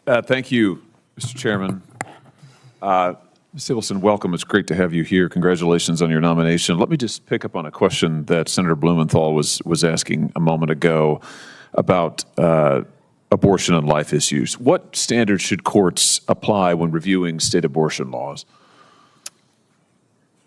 Thank you, Mr. Chairman. Ms. Abelson, welcome. It's great to have you here. Congratulations on your nomination. Let me just pick up on a question that Senator Blumenthal was asking a moment ago about abortion and life issues. What standards should courts apply when reviewing state abortion laws?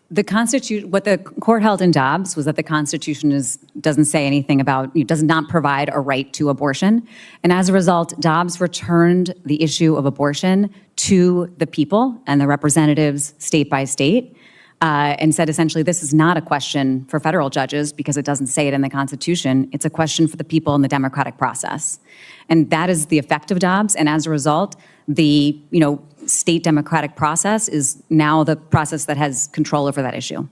What the court held in Dobbs was that the Constitution doesn't say anything about, does not provide a right to abortion. And as a result, Dobbs returned the issue of abortion to the people and the representatives state by state, and said essentially this is not a question for federal judges because it doesn't say it in the Constitution. It's a question for the people in the democratic process. And that is the effect of Dobbs. And as a result, the state democratic process is now the process that has control over that issue.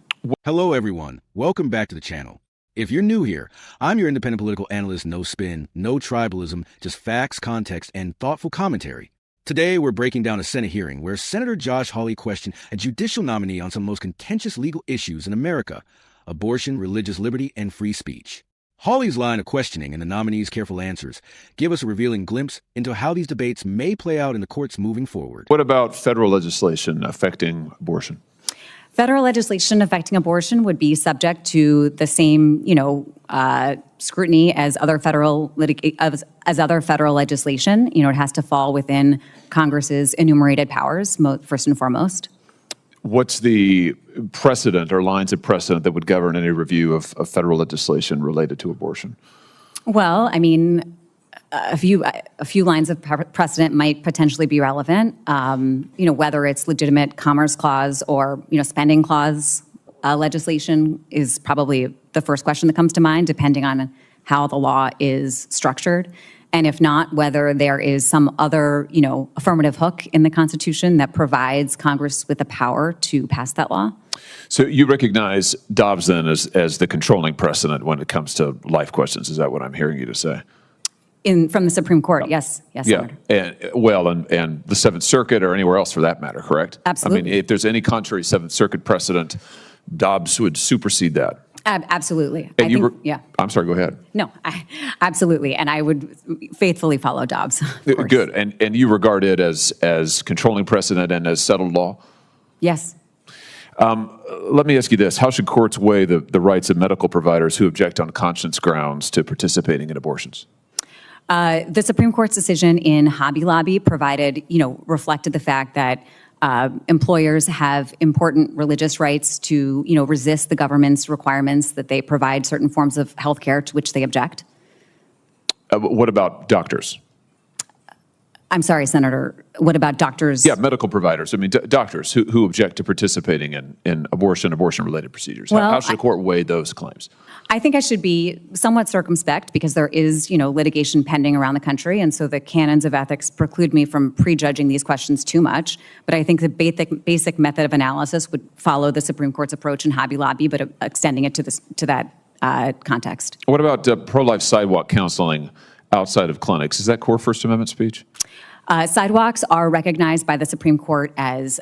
Hello, everyone. Welcome back to the channel. If you're new here, I'm your independent political analyst, no spin, no tribalism, just facts, context, and thoughtful commentary. Today, we're breaking down a Senate hearing where Senator Josh Hawley questioned a judicial nominee on some of the most contentious legal issues in America: abortion, religious liberty, and free speech. Hawley's line of questioning and the nominee's careful answers give us a revealing glimpse into how these debates may play out in the courts moving forward. What about federal legislation affecting abortion? Federal legislation affecting abortion would be subject to the same, scrutiny as other federal legislation. It has to fall within Congress's enumerated powers, first and foremost. What's the precedent or lines of precedent that would govern any review of federal legislation related to abortion? Well, I mean, a few lines of precedent might potentially be relevant. Whether it's legitimate Commerce Clause or Spending Clause legislation is probably the first question that comes to mind, depending on how the law is structured. And if not, whether there is some other, affirmative hook in the Constitution that provides Congress with the power to pass that law. So you recognize Dobbs then as the controlling precedent when it comes to life questions. Is that what I'm hearing you to say? From the Supreme Court, yes, yeah, Senator. And the Seventh Circuit or anywhere else for that matter, correct? Absolutely. I mean, if there's any contrary Seventh Circuit precedent, Dobbs would supersede that. Absolutely. And I'm sorry, go ahead. No, absolutely. And I would faithfully follow Dobbs. Good. And you regard it as controlling precedent and as settled law? Yes. Let me ask you this. How should courts weigh the rights of medical providers who object on conscience grounds to participating in abortions? The Supreme Court's decision in Hobby Lobby reflected the fact that employers have important religious rights to, resist the government's requirements that they provide certain forms of health care to which they object. What about doctors? I'm sorry, Senator. What about doctors? Yeah, medical providers. I mean, doctors who object to participating in abortion-related procedures. Well, how should a court weigh those claims? I think I should be somewhat circumspect because there is, litigation pending around the country, and so the canons of ethics preclude me from prejudging these questions too much. But I think the basic method of analysis would follow the Supreme Court's approach in Hobby Lobby, but extending it to that context. What about pro-life sidewalk counseling outside of clinics? Is that core First Amendment speech? Sidewalks are recognized by the Supreme Court as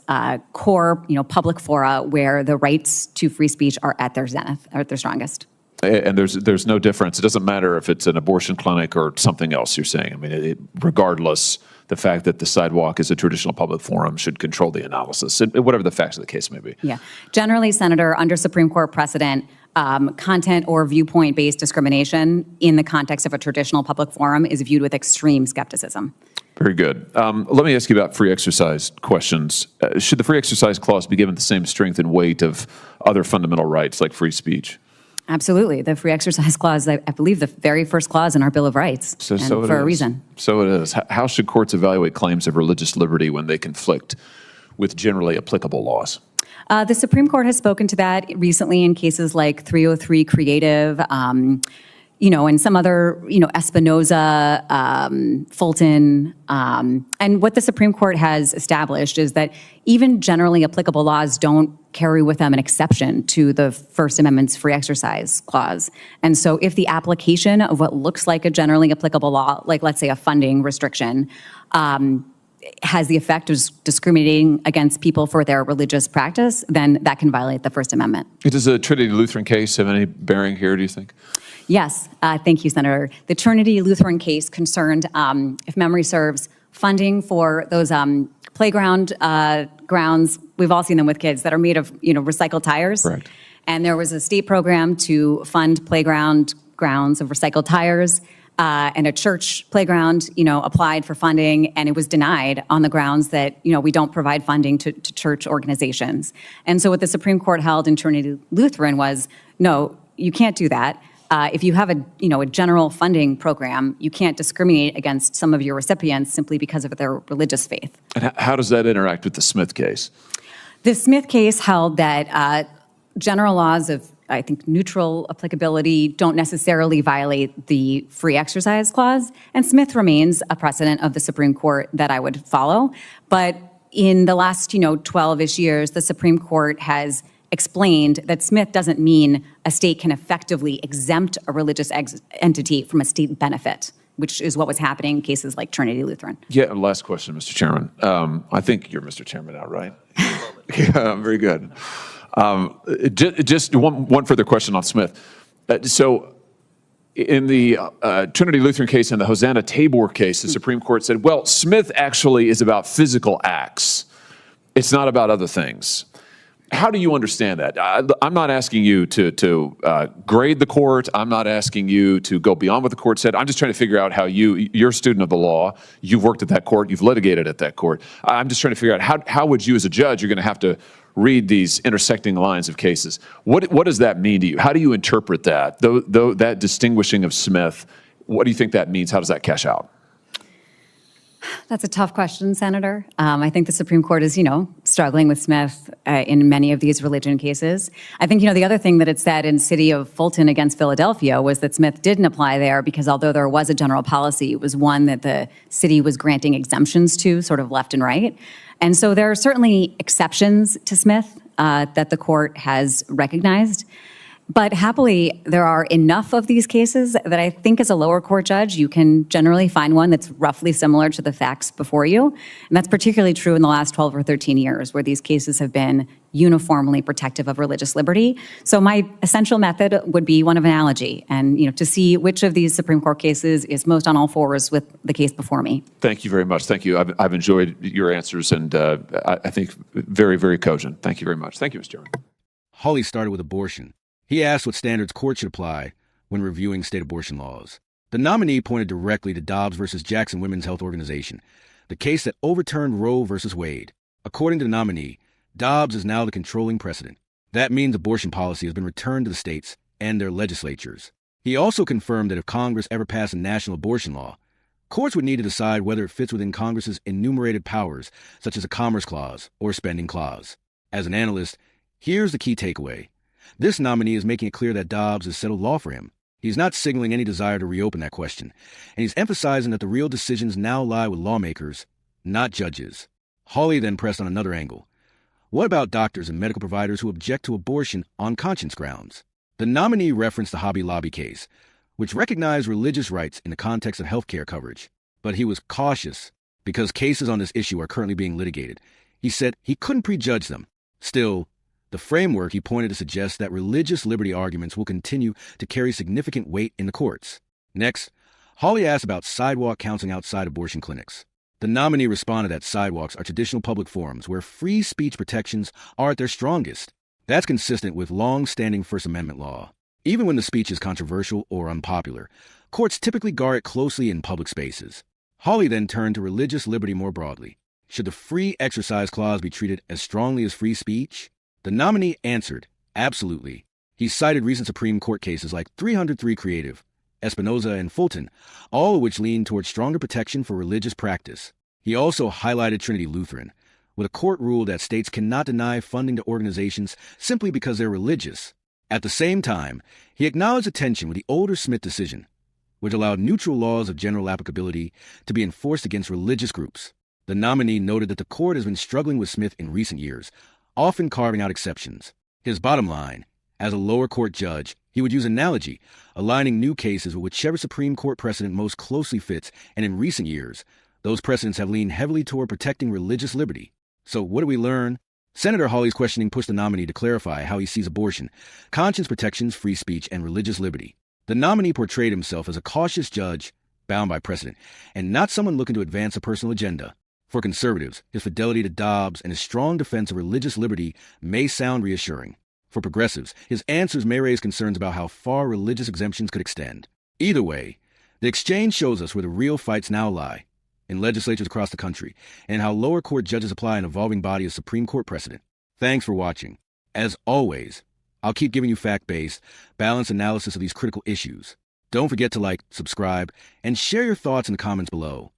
core, public fora where the rights to free speech are at their zenith, or at their strongest. And there's no difference. It doesn't matter if it's an abortion clinic or something else you're saying. I mean, regardless, the fact that the sidewalk is a traditional public forum should control the analysis, whatever the facts of the case may be. Yeah. Generally, Senator, under Supreme Court precedent, content or viewpoint-based discrimination in the context of a traditional public forum is viewed with extreme skepticism. Very good. Let me ask you about free exercise questions. Should the free exercise clause be given the same strength and weight of other fundamental rights like free speech? Absolutely. The free exercise clause, I believe, the very first clause in our Bill of Rights, for a reason. So it is. How should courts evaluate claims of religious liberty when they conflict with generally applicable laws? The Supreme Court has spoken to that recently in cases like 303 Creative, and some other, Espinoza, Fulton. And what the Supreme Court has established is that even generally applicable laws don't carry with them an exception to the First Amendment's free exercise clause. And so if the application of what looks like a generally applicable law, like let's say a funding restriction, has the effect of discriminating against people for their religious practice, then that can violate the First Amendment. Does the Trinity Lutheran case have any bearing here, do you think? Yes, thank you, Senator. The Trinity Lutheran case concerned, if memory serves, funding for those playground grounds. We've all seen them with kids that are made of, recycled tires. Correct. And there was a state program to fund playground grounds of recycled tires. And a church playground, applied for funding, and it was denied on the grounds that, we don't provide funding to church organizations. And so what the Supreme Court held in Trinity Lutheran was, no, you can't do that. If you have a general funding program, you can't discriminate against some of your recipients simply because of their religious faith. And how does that interact with the Smith case? The Smith case held that general laws of, I think, neutral applicability don't necessarily violate the free exercise clause. And Smith remains a precedent of the Supreme Court that I would follow. But in the last, 12-ish years, the Supreme Court has explained that Smith doesn't mean a state can effectively exempt a religious entity from a state benefit, which is what was happening in cases like Trinity Lutheran. Yeah, last question, Mr. Chairman. I think you're Mr. Chairman now, right? Yeah, very good. Just one further question on Smith. So in the Trinity Lutheran case and the Hosanna Tabor case, the Supreme Court said, well, Smith actually is about physical acts. It's not about other things. How do you understand that? I'm not asking you to grade the court. I'm not asking you to go beyond what the court said. I'm just trying to figure out how you're a student of the law. You've worked at that court. You've litigated at that court. I'm just trying to figure out how would you as a judge, you're going to have to read these intersecting lines of cases. What does that mean to you? How do you interpret that? Though that distinguishing of Smith, what do you think that means? How does that cash out? That's a tough question, Senator. I think the Supreme Court is, struggling with Smith in many of these religion cases. I think, the other thing that it said in City of Fulton against Philadelphia was that Smith didn't apply there because although there was a general policy, it was one that the city was granting exemptions to, sort of left and right. And so there are certainly exceptions to Smith that the court has recognized. But happily, there are enough of these cases that I think as a lower court judge, you can generally find one that's roughly similar to the facts before you. And that's particularly true in the last 12 or 13 years, where these cases have been uniformly protective of religious liberty. So my essential method would be one of analogy and, to see which of these Supreme Court cases is most on all fours with the case before me. Thank you very much. Thank you. I've enjoyed your answers and I think very, very cogent. Thank you very much. Thank you, Mr. Chairman. Hawley started with abortion. He asked what standards courts should apply when reviewing state abortion laws. The nominee pointed directly to Dobbs versus Jackson Women's Health Organization, the case that overturned Roe versus Wade. According to the nominee, Dobbs is now the controlling precedent. That means abortion policy has been returned to the states and their legislatures. He also confirmed that if Congress ever passed a national abortion law, courts would need to decide whether it fits within Congress's enumerated powers, such as a Commerce Clause or Spending Clause. As an analyst, here's the key takeaway. This nominee is making it clear that Dobbs is settled law for him. He's not signaling any desire to reopen that question, and he's emphasizing that the real decisions now lie with lawmakers, not judges. Hawley then pressed on another angle. What about doctors and medical providers who object to abortion on conscience grounds? The nominee referenced the Hobby Lobby case, which recognized religious rights in the context of health care coverage. But he was cautious because cases on this issue are currently being litigated. He said he couldn't prejudge them. Still, the framework he pointed to suggests that religious liberty arguments will continue to carry significant weight in the courts. Next, Hawley asked about sidewalk counseling outside abortion clinics. The nominee responded that sidewalks are traditional public forums where free speech protections are at their strongest. That's consistent with long-standing First Amendment law. Even when the speech is controversial or unpopular, courts typically guard it closely in public spaces. Hawley then turned to religious liberty more broadly. Should the Free Exercise Clause be treated as strongly as free speech? The nominee answered, absolutely. He cited recent Supreme Court cases like 303 Creative, Espinoza, and Fulton, all of which lean toward stronger protection for religious practice. He also highlighted Trinity Lutheran, with a court rule that states cannot deny funding to organizations simply because they're religious. At the same time, he acknowledged the tension with the older Smith decision, which allowed neutral laws of general applicability to be enforced against religious groups. The nominee noted that the court has been struggling with Smith in recent years, often carving out exceptions. His bottom line, as a lower court judge, he would use analogy, aligning new cases with whichever Supreme Court precedent most closely fits, and in recent years, those precedents have leaned heavily toward protecting religious liberty. So what do we learn? Senator Hawley's questioning pushed the nominee to clarify how he sees abortion, conscience protections, free speech, and religious liberty. The nominee portrayed himself as a cautious judge, bound by precedent, and not someone looking to advance a personal agenda. For conservatives, his fidelity to Dobbs and his strong defense of religious liberty may sound reassuring. For progressives, his answers may raise concerns about how far religious exemptions could extend. Either way, the exchange shows us where the real fights now lie, in legislatures across the country, and how lower court judges apply an evolving body of Supreme Court precedent. Thanks for watching. As always, I'll keep giving you fact-based, balanced analysis of these critical issues. Don't forget to like, subscribe, and share your thoughts in the comments below.